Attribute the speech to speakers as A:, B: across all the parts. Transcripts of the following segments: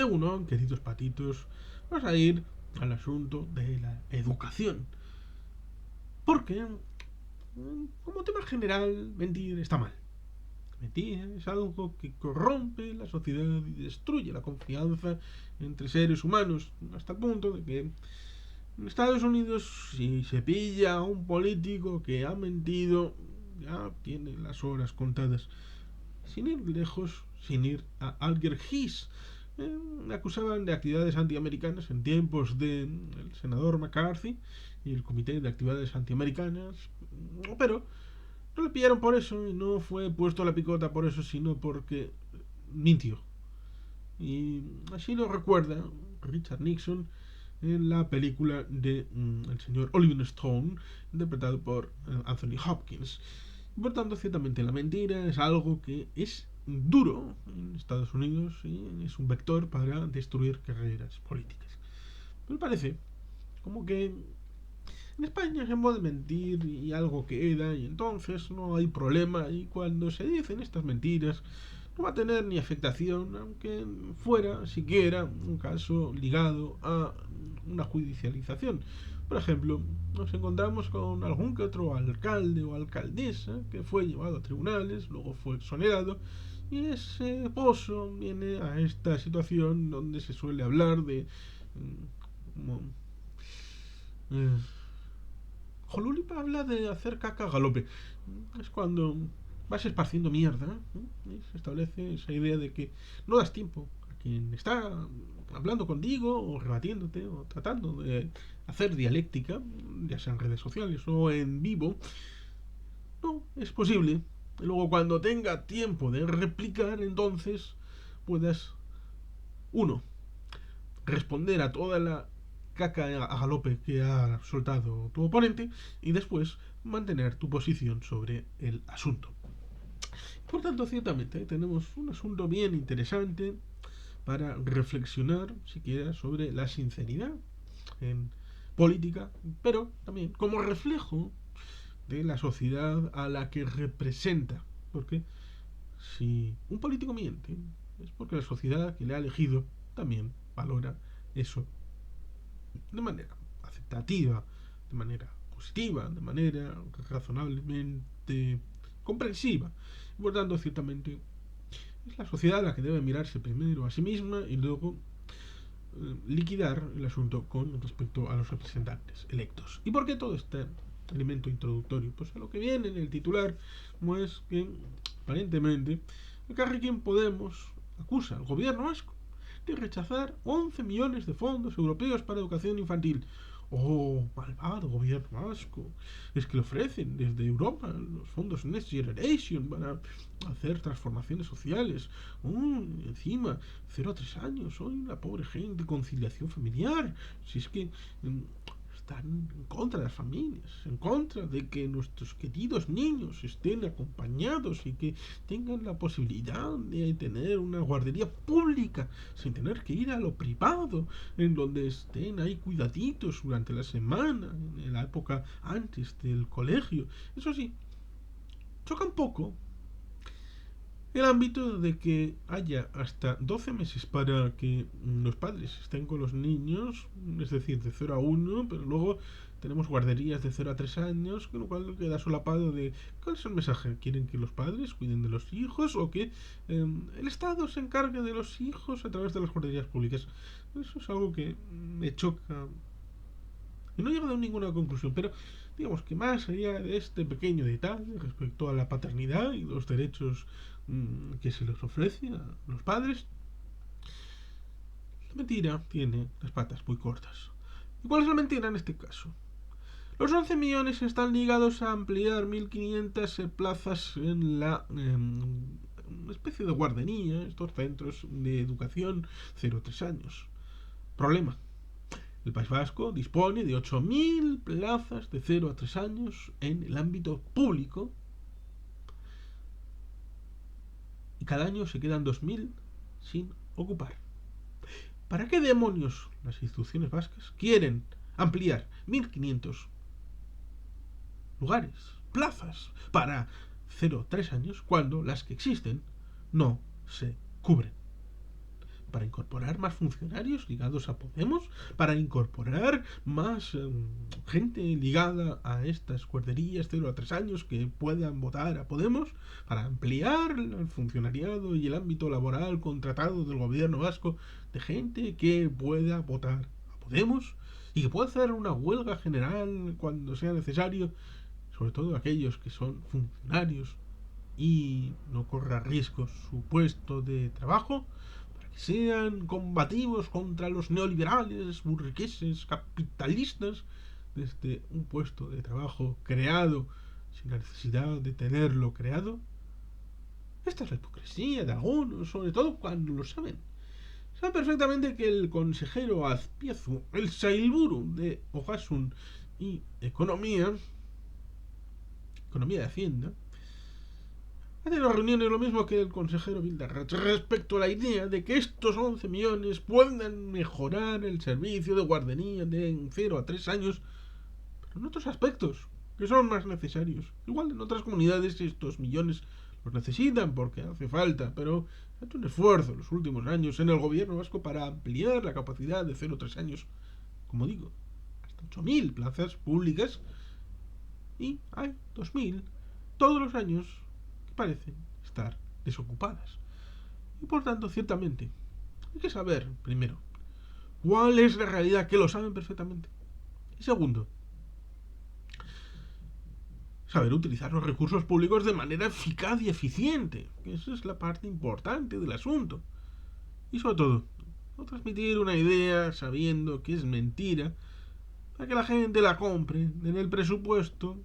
A: Uno, queridos patitos, vamos a ir al asunto de la educación. Porque, como tema general, mentir está mal. Mentir es algo que corrompe la sociedad y destruye la confianza entre seres humanos, hasta el punto de que en Estados Unidos, si se pilla a un político que ha mentido, ya tiene las horas contadas. Sin ir lejos, sin ir a Alger Hiss, le acusaban de actividades antiamericanas en tiempos del senador McCarthy y el comité de actividades antiamericanas, pero no le pillaron por eso y no fue puesto a la picota por eso, sino porque mintió. Y así lo recuerda Richard Nixon en la película de el señor Oliver Stone, interpretado por Anthony Hopkins. Por tanto, ciertamente la mentira es algo que es duro en Estados Unidos y es un vector para destruir carreras políticas. Me parece como que en España se puede mentir y algo queda y entonces no hay problema, y cuando se dicen estas mentiras no va a tener ni afectación, aunque fuera siquiera un caso ligado a una judicialización. Por ejemplo, nos encontramos con algún que otro alcalde o alcaldesa que fue llevado a tribunales, luego fue exonerado, y ese pozo viene a esta situación donde se suele hablar de como, eh, Jolulipa habla de hacer caca a galope. Es cuando vas esparciendo mierda, ¿eh? Se establece esa idea de que no das tiempo a quien está hablando contigo o rebatiéndote o tratando de hacer dialéctica, ya sea en redes sociales o en vivo. No, es posible. Y luego cuando tenga tiempo de replicar, entonces puedas, uno, responder a toda la caca a galope que ha soltado tu oponente y después mantener tu posición sobre el asunto. Por tanto, ciertamente tenemos un asunto bien interesante para reflexionar siquiera sobre la sinceridad en política, pero también como reflejo de la sociedad a la que representa. Porque si un político miente, es porque la sociedad que le ha elegido también valora eso de manera aceptativa, de manera positiva, de manera razonablemente comprensiva. Y por tanto, ciertamente, es la sociedad la que debe mirarse primero a sí misma y luego liquidar el asunto con respecto a los representantes electos. ¿Y por qué todo este elemento introductorio? Pues a lo que viene en el titular, como es que aparentemente el Carrequín Podemos acusa al gobierno vasco de rechazar 11 millones de fondos europeos para educación infantil. Oh, malvado gobierno vasco. Es que le ofrecen desde Europa los fondos Next Generation para hacer transformaciones sociales. Encima, 0 a 3 años. Hoy la pobre gente, conciliación familiar. Si es que están en contra de las familias, en contra de que nuestros queridos niños estén acompañados y que tengan la posibilidad de tener una guardería pública sin tener que ir a lo privado, en donde estén ahí cuidaditos durante la semana, en la época antes del colegio. Eso sí, choca un poco el ámbito de que haya hasta 12 meses para que los padres estén con los niños, es decir, de 0 a 1, pero luego tenemos guarderías de 0 a 3 años, con lo cual queda solapado de cuál es el mensaje. ¿Quieren que los padres cuiden de los hijos o que el Estado se encargue de los hijos a través de las guarderías públicas? Eso es algo que me choca y no he llegado a ninguna conclusión, pero digamos que más allá de este pequeño detalle respecto a la paternidad y los derechos que se les ofrece a los padres, la mentira tiene las patas muy cortas. ¿Y cuál es la mentira en este caso? Los 11 millones están ligados a ampliar 1.500 plazas en la una especie de guardería, estos centros de educación 0 a 3 años. Problema: el País Vasco dispone de 8.000 plazas de 0 a 3 años en el ámbito público y cada año se quedan 2.000 sin ocupar. ¿Para qué demonios las instituciones vascas quieren ampliar 1.500 lugares, plazas, para 0 a 3 años cuando las que existen no se cubren? para incorporar más funcionarios ligados a Podemos, para incorporar más gente ligada a estas guarderías 0 a 3 años que puedan votar a Podemos, para ampliar el funcionariado y el ámbito laboral contratado del gobierno vasco de gente que pueda votar a Podemos y que pueda hacer una huelga general cuando sea necesario, sobre todo aquellos que son funcionarios y no corra riesgos su puesto de trabajo, para que sean combativos contra los neoliberales, burgueses, capitalistas, desde un puesto de trabajo creado sin la necesidad de tenerlo creado. Esta es la hipocresía de algunos, sobre todo cuando lo saben. Saben perfectamente que el consejero Azpiazu, el Sailburu de Ogasun y Economía de Hacienda, hace las reuniones lo mismo que el consejero Bildarratz respecto a la idea de que estos 11 millones puedan mejorar el servicio de guardería de 0 a 3 años, pero en otros aspectos que son más necesarios. Igual en otras comunidades estos millones los necesitan porque hace falta, pero ha hecho un esfuerzo en los últimos años en el gobierno vasco para ampliar la capacidad de 0 a 3 años, como digo, hasta 8.000 plazas públicas, y hay 2.000 todos los años que parecen estar desocupadas. Y por tanto, ciertamente, hay que saber, primero, cuál es la realidad, que lo saben perfectamente. Y segundo, saber utilizar los recursos públicos de manera eficaz y eficiente, que esa es la parte importante del asunto. Y sobre todo, no transmitir una idea sabiendo que es mentira, para que la gente la compre en el presupuesto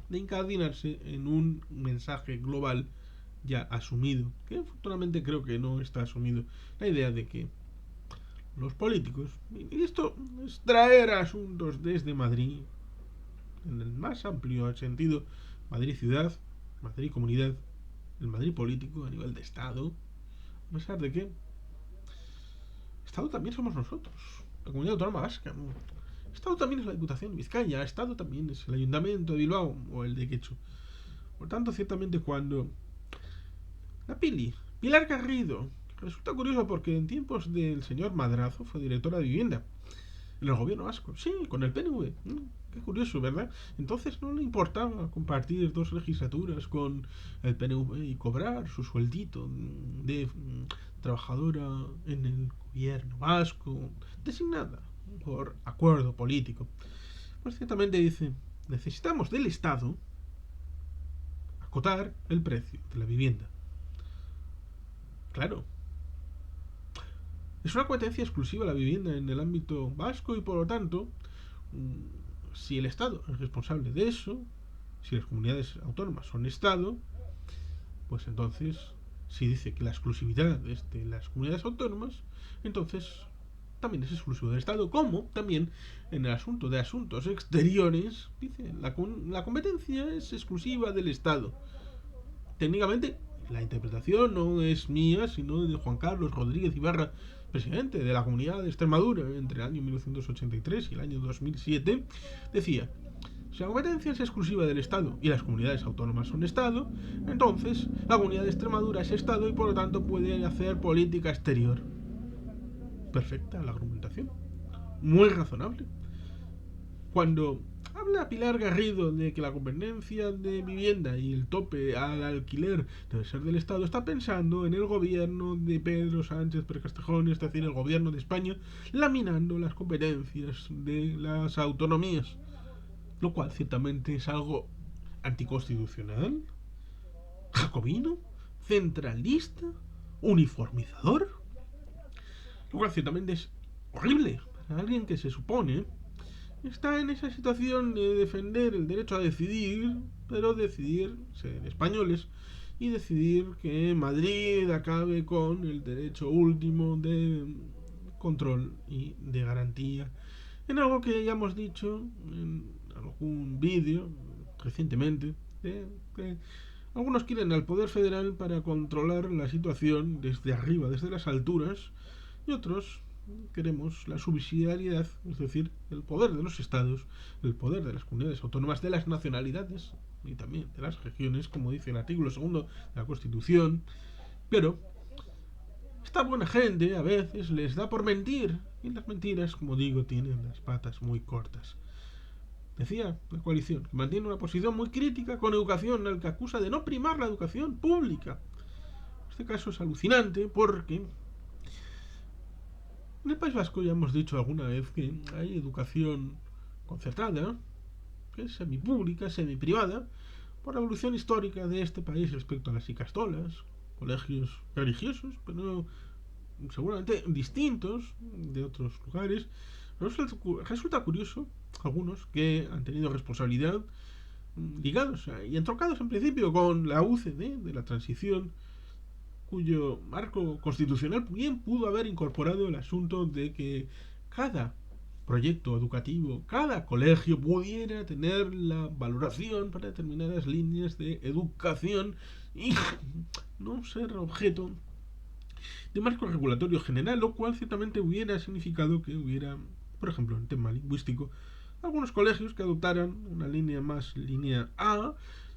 A: de incardinarse en un mensaje global ya asumido, que afortunadamente creo que no está asumido, la idea de que los políticos, y esto es traer asuntos desde Madrid, en el más amplio sentido, Madrid ciudad, Madrid comunidad, el Madrid político a nivel de Estado, a pesar de que Estado también somos nosotros, la comunidad autónoma vasca. Estado también es la Diputación de Vizcaya, Estado también es el Ayuntamiento de Bilbao o el de Quecho. Por tanto, ciertamente cuando la Pilar Garrido, resulta curioso porque en tiempos del señor Madrazo fue directora de vivienda en el gobierno vasco, sí, con el PNV. Qué curioso, ¿verdad? Entonces no le importaba compartir 2 legislaturas con el PNV y cobrar su sueldito de trabajadora en el gobierno vasco, designada por acuerdo político. Pues ciertamente dice, necesitamos del Estado acotar el precio de la vivienda. Claro, es una competencia exclusiva la vivienda en el ámbito vasco y por lo tanto, si el Estado es responsable de eso, si las comunidades autónomas son Estado, pues entonces, si dice que la exclusividad es de las comunidades autónomas, entonces también es exclusivo del Estado, como también en el asunto de asuntos exteriores, dice, la competencia es exclusiva del Estado. Técnicamente, la interpretación no es mía, sino de Juan Carlos Rodríguez Ibarra, presidente de la Comunidad de Extremadura entre el año 1983 y el año 2007, decía: si la competencia es exclusiva del Estado y las comunidades autónomas son Estado, entonces la Comunidad de Extremadura es Estado y por lo tanto puede hacer política exterior. Perfecta la argumentación, muy razonable. Cuando habla Pilar Garrido de que la competencia de vivienda y el tope al alquiler debe ser del Estado, está pensando en el gobierno de Pedro Sánchez Precastejón, es decir, el gobierno de España, laminando las competencias de las autonomías, lo cual ciertamente es algo anticonstitucional, jacobino, centralista, uniformizador, lo cual ciertamente es horrible para alguien que se supone está en esa situación de defender el derecho a decidir, pero decidir ser españoles y decidir que Madrid acabe con el derecho último de control y de garantía, en algo que ya hemos dicho en algún vídeo recientemente, de que algunos quieren al poder federal para controlar la situación desde arriba, desde las alturas, y otros queremos la subsidiariedad, es decir, el poder de los estados, el poder de las comunidades autónomas, de las nacionalidades y también de las regiones, como dice el artículo 2 de la Constitución, pero esta buena gente a veces les da por mentir, y las mentiras, como digo, tienen las patas muy cortas. Decía la coalición que mantiene una posición muy crítica con educación, al que acusa de no primar la educación pública. Este caso es alucinante porque en el País Vasco ya hemos dicho alguna vez que hay educación concertada, que es semipública, semiprivada, por la evolución histórica de este país respecto a las icastolas, colegios religiosos, pero seguramente distintos de otros lugares. Resulta curioso algunos que han tenido responsabilidad ligados y entroncados en principio con la UCD de la transición, cuyo marco constitucional bien pudo haber incorporado el asunto de que cada proyecto educativo, cada colegio pudiera tener la valoración para determinadas líneas de educación y no ser objeto de marco regulatorio general, lo cual ciertamente hubiera significado que hubiera, por ejemplo, en tema lingüístico, algunos colegios que adoptaran una línea más línea A,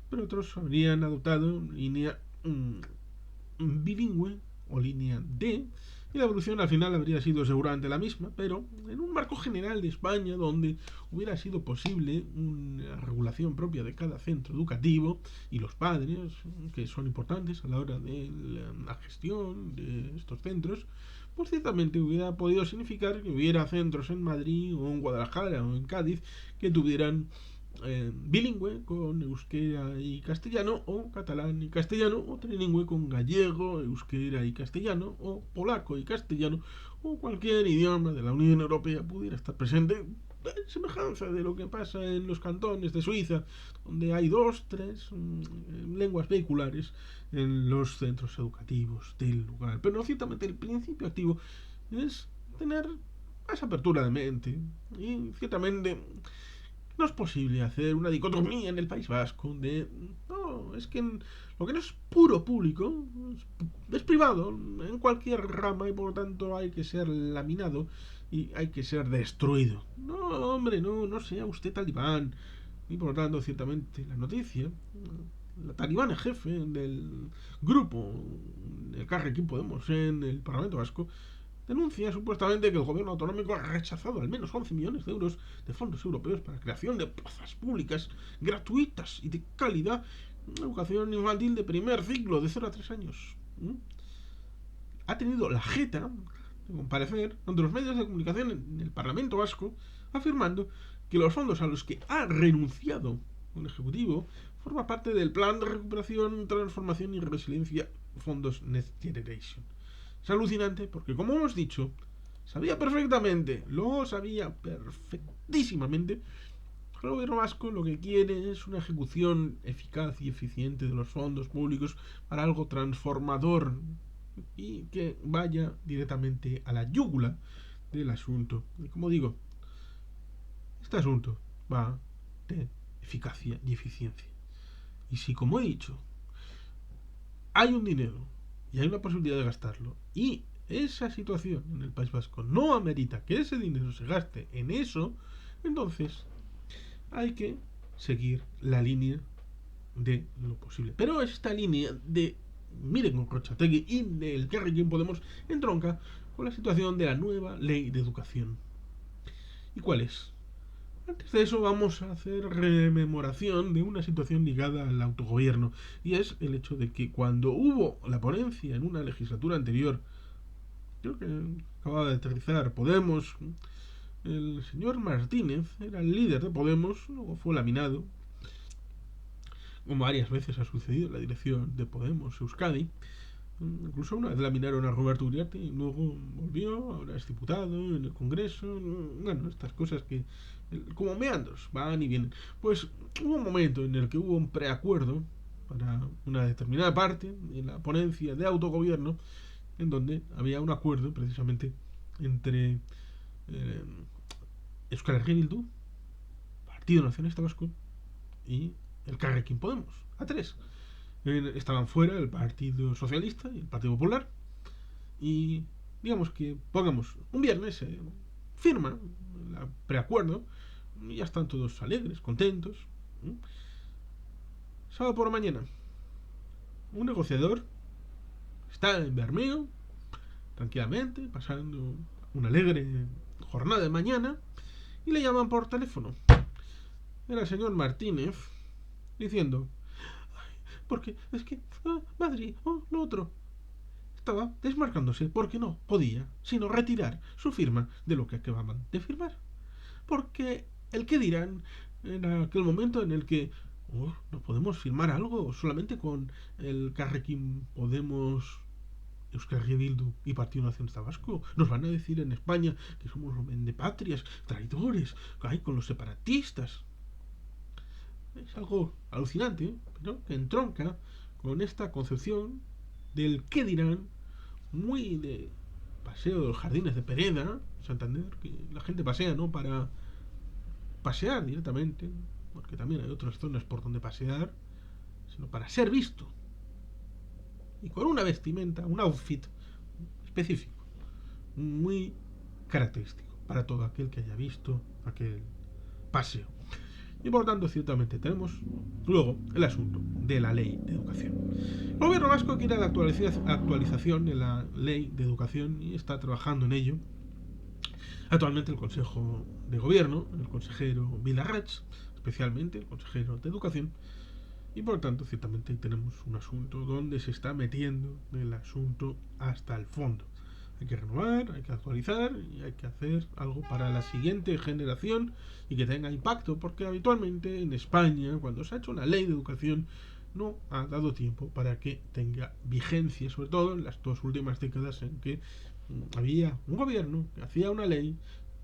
A: pero otros habrían adoptado línea bilingüe o línea D, y la evolución al final habría sido seguramente la misma, pero en un marco general de España donde hubiera sido posible una regulación propia de cada centro educativo y los padres, que son importantes a la hora de la gestión de estos centros, pues ciertamente hubiera podido significar que hubiera centros en Madrid o en Guadalajara o en Cádiz que tuvieran bilingüe con euskera y castellano, o catalán y castellano, o trilingüe con gallego, euskera y castellano, o polaco y castellano, o cualquier idioma de la Unión Europea pudiera estar presente, en semejanza de lo que pasa en los cantones de Suiza, donde hay dos, tres lenguas vehiculares en los centros educativos del lugar. Pero ciertamente el principio activo es tener más apertura de mente, y ciertamente no es posible hacer una dicotomía en el País Vasco de no, es que lo que no es puro público es privado en cualquier rama, y por lo tanto hay que ser laminado y hay que ser destruido. No, hombre, no sea usted talibán. Y por lo tanto, ciertamente, la noticia, la talibana jefe del grupo, el Carrequín Podemos en el Parlamento Vasco, denuncia supuestamente que el gobierno autonómico ha rechazado al menos 11 millones de euros de fondos europeos para la creación de plazas públicas gratuitas y de calidad en educación infantil de primer ciclo de 0 a 3 años. Ha tenido la jeta de comparecer ante los medios de comunicación en el Parlamento Vasco afirmando que los fondos a los que ha renunciado el Ejecutivo forman parte del Plan de Recuperación, Transformación y Resiliencia, fondos Next Generation. Es alucinante porque, como hemos dicho, lo sabía perfectísimamente. El gobierno vasco lo que quiere es una ejecución eficaz y eficiente de los fondos públicos para algo transformador y que vaya directamente a la yúgula del asunto. Y como digo, este asunto va de eficacia y eficiencia. Y si, como he dicho, hay un dinero y hay una posibilidad de gastarlo, y esa situación en el País Vasco no amerita que ese dinero se gaste en eso, entonces hay que seguir la línea de lo posible. Pero esta línea de miren con Corchategui y del Carrequín Podemos entronca con la situación de la nueva ley de educación. ¿Y cuál es? Antes de eso vamos a hacer rememoración de una situación ligada al autogobierno, y es el hecho de que cuando hubo la ponencia en una legislatura anterior, creo que acababa de aterrizar Podemos, el señor Martínez era el líder de Podemos, luego fue laminado, como varias veces ha sucedido en la dirección de Podemos Euskadi. Incluso una vez laminaron a Roberto Uriarte y luego volvió, ahora es diputado en el Congreso. Bueno, estas cosas que como meandros van y vienen. Pues hubo un momento en el que hubo un preacuerdo para una determinada parte en la ponencia de autogobierno, en donde había un acuerdo precisamente entre Euskal Herria Bildu, Partido Nacionalista Vasco, y el Carrequín Podemos, a tres. Estaban fuera el Partido Socialista y el Partido Popular, y digamos que pongamos un viernes firma el preacuerdo y ya están todos alegres, contentos. Sábado por la mañana un negociador está en Bermeo tranquilamente, pasando una alegre jornada de mañana, y le llaman por teléfono. Era el señor Martínez diciendo: porque es que Madrid, lo otro. Estaba desmarcándose porque no podía sino retirar su firma de lo que acababan de firmar. Porque el que dirán en aquel momento en el que no podemos firmar algo solamente con el Carrequín Podemos, Euskal Herria Bildu y Partido Nacionalista Vasco. Nos van a decir en España que somos vendepatrias, traidores, con los separatistas. Es algo alucinante, pero que entronca con esta concepción del qué dirán, muy de paseo de los jardines de Pereda, Santander, que la gente pasea, ¿no? Para pasear directamente, porque también hay otras zonas por donde pasear, sino para ser visto. Y con una vestimenta, un outfit específico, muy característico para todo aquel que haya visto aquel paseo. Y por tanto, ciertamente, tenemos luego el asunto de la ley de educación. El gobierno vasco quiere la actualización de la ley de educación y está trabajando en ello. Actualmente el Consejo de Gobierno, el consejero Vilarrach, especialmente el consejero de Educación, y por tanto, ciertamente tenemos un asunto donde se está metiendo el asunto hasta el fondo. Hay que renovar, hay que actualizar y hay que hacer algo para la siguiente generación y que tenga impacto, porque habitualmente en España, cuando se ha hecho una ley de educación, no ha dado tiempo para que tenga vigencia, sobre todo en las 2 últimas décadas en que había un gobierno que hacía una ley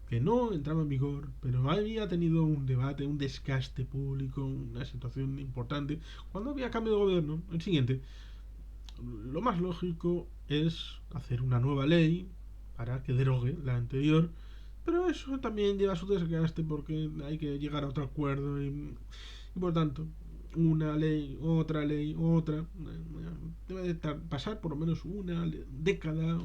A: que no entraba en vigor, pero había tenido un debate, un desgaste público, una situación importante. Cuando había cambio de gobierno, el siguiente, lo más lógico es hacer una nueva ley para que derogue la anterior, pero eso también lleva su desgaste porque hay que llegar a otro acuerdo y por tanto una ley, otra, debe de pasar por lo menos una década,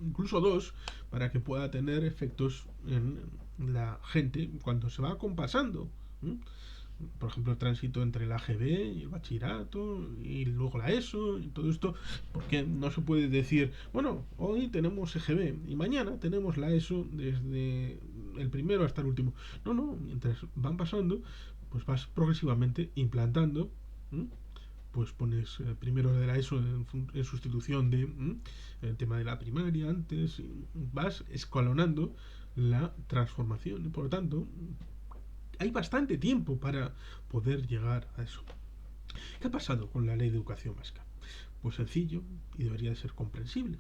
A: incluso 2, para que pueda tener efectos en la gente cuando se va compasando. Por ejemplo, el tránsito entre la AGB y el bachillerato y luego la ESO y todo esto, porque no se puede decir, bueno, hoy tenemos EGB y mañana tenemos la ESO desde el primero hasta el último. No, mientras van pasando, pues vas progresivamente implantando. Pues pones primero de la ESO en sustitución de el tema de la primaria antes, y vas escalonando la transformación y por lo tanto hay bastante tiempo para poder llegar a eso. ¿Qué ha pasado con la ley de educación vasca? Pues sencillo y debería de ser comprensible.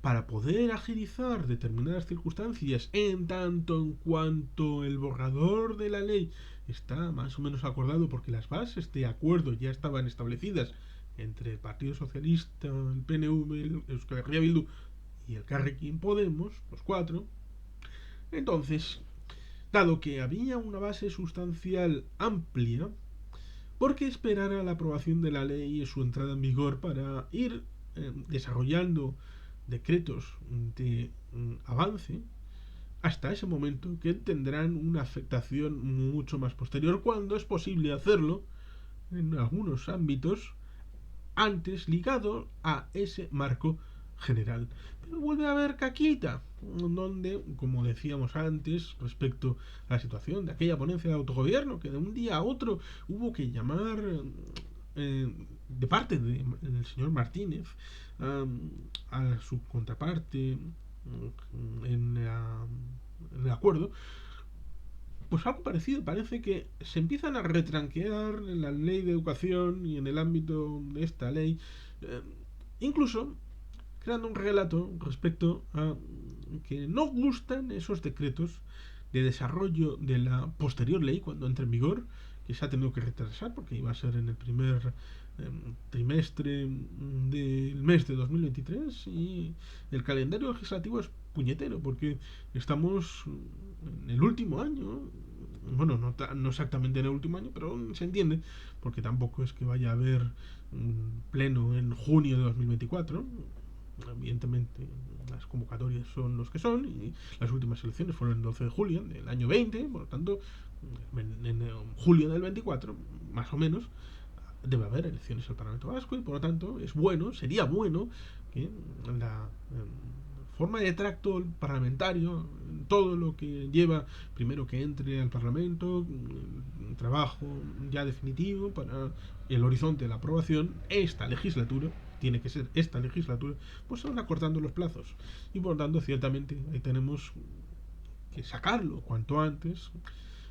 A: Para poder agilizar determinadas circunstancias en tanto en cuanto el borrador de la ley está más o menos acordado, porque las bases de acuerdo ya estaban establecidas entre el Partido Socialista, el PNV, el Euskal Herria Bildu y el Carrequín Podemos, los 4, entonces, dado que había una base sustancial amplia, ¿por qué esperar a la aprobación de la ley y su entrada en vigor para ir desarrollando decretos de avance hasta ese momento que tendrán una afectación mucho más posterior, cuando es posible hacerlo en algunos ámbitos antes ligado a ese marco general? Pero vuelve a haber caquita, donde, como decíamos antes, respecto a la situación de aquella ponencia de autogobierno, que de un día a otro hubo que llamar de parte del señor Martínez a su contraparte en el acuerdo, pues algo parecido. Parece que se empiezan a retranquear en la ley de educación y en el ámbito de esta ley, incluso creando un relato respecto a que no gustan esos decretos de desarrollo de la posterior ley cuando entre en vigor, que se ha tenido que retrasar porque iba a ser en el primer trimestre del mes de 2023, y el calendario legislativo es puñetero porque estamos en el último año. Bueno, no exactamente en el último año, pero se entiende, porque tampoco es que vaya a haber un pleno en junio de 2024. Evidentemente las convocatorias son los que son y las últimas elecciones fueron el 12 de julio del año 20, por lo tanto en julio del 24 más o menos debe haber elecciones al Parlamento Vasco, y por lo tanto sería bueno que la forma de tracto parlamentario, todo lo que lleva primero que entre al Parlamento, un trabajo ya definitivo para el horizonte de la aprobación, esta legislatura, tiene que ser esta legislatura, pues se van acortando los plazos. Y por lo tanto, ciertamente, ahí tenemos que sacarlo cuanto antes.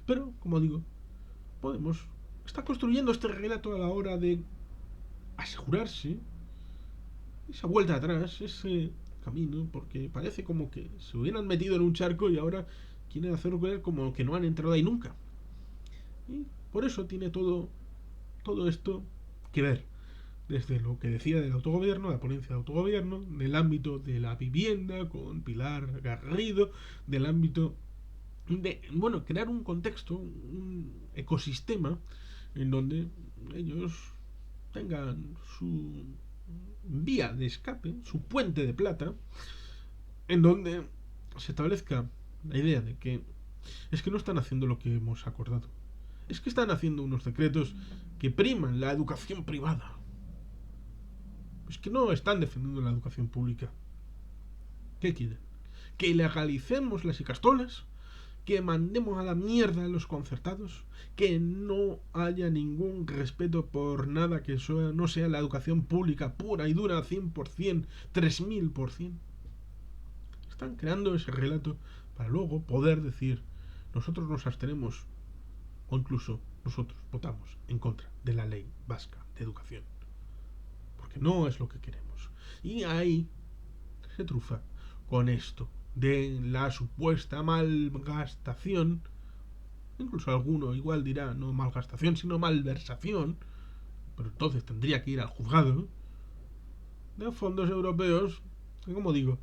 A: Pero, como digo, Podemos está construyendo este relato a la hora de asegurarse esa vuelta atrás, ese camino, porque parece como que se hubieran metido en un charco y ahora quieren hacerlo ver como que no han entrado ahí nunca. Y por eso tiene todo esto que ver. Desde lo que decía del autogobierno, la ponencia de autogobierno, del ámbito de la vivienda con Pilar Garrido, del ámbito de, bueno, crear un contexto, un ecosistema en donde ellos tengan su vía de escape, su puente de plata, en donde se establezca la idea de que es que no están haciendo lo que hemos acordado. Es que están haciendo unos decretos que priman la educación privada. Es que no están defendiendo la educación pública. ¿Qué quieren? ¿Que legalicemos las icastolas? ¿Que mandemos a la mierda a los concertados? ¿Que no haya ningún respeto por nada que no sea la educación pública pura y dura 100%, 3000%? Están creando ese relato para luego poder decir nosotros nos abstenemos o incluso nosotros votamos en contra de la ley vasca de educación. Porque no es lo que queremos. Y ahí se trufa con esto de la supuesta malgastación, incluso alguno igual dirá no malgastación sino malversación, pero entonces tendría que ir al juzgado, de fondos europeos que, como digo,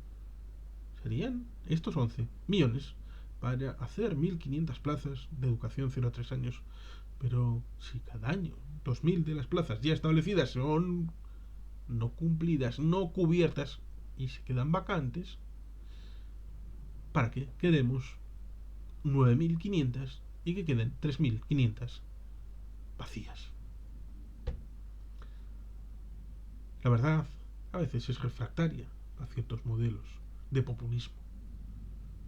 A: serían estos 11 millones para hacer 1500 plazas de educación 0 a 3 años. Pero si cada año 2000 de las plazas ya establecidas son no cumplidas, no cubiertas y se quedan vacantes, para que quedemos 9500 y que queden 3500 vacías. La verdad a veces es refractaria a ciertos modelos de populismo.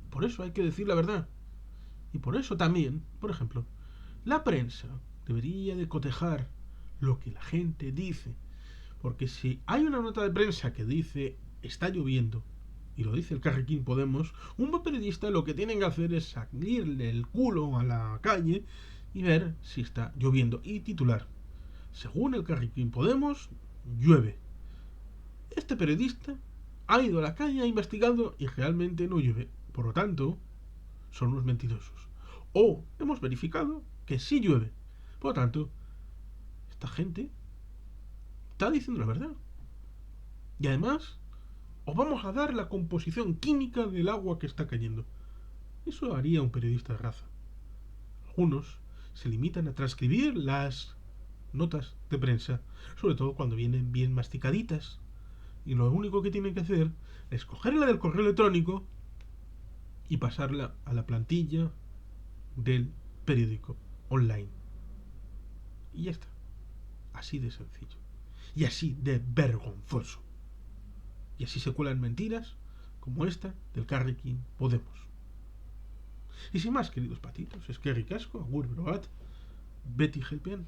A: Por eso hay que decir la verdad. Y por eso también, por ejemplo, la prensa debería de cotejar lo que la gente dice. Porque si hay una nota de prensa que dice está lloviendo, y lo dice el Carrequín Podemos, un buen periodista lo que tiene que hacer es salirle el culo a la calle y ver si está lloviendo. Y titular: según el Carrequín Podemos, llueve. Este periodista ha ido a la calle, ha investigado y realmente no llueve. Por lo tanto, son unos mentirosos. O hemos verificado que sí llueve. Por lo tanto, esta gente está diciendo la verdad. Y además, os vamos a dar la composición química del agua que está cayendo. Eso haría un periodista de raza. Algunos se limitan a transcribir las notas de prensa, sobre todo cuando vienen bien masticaditas. Y lo único que tienen que hacer es cogerla del correo electrónico y pasarla a la plantilla del periódico online. Y ya está. Así de sencillo. Y así de vergonzoso. Y así se cuelan mentiras como esta del Carrequín Podemos. Y sin más, queridos patitos, es que ricasco, agur broat, Betty Helpian.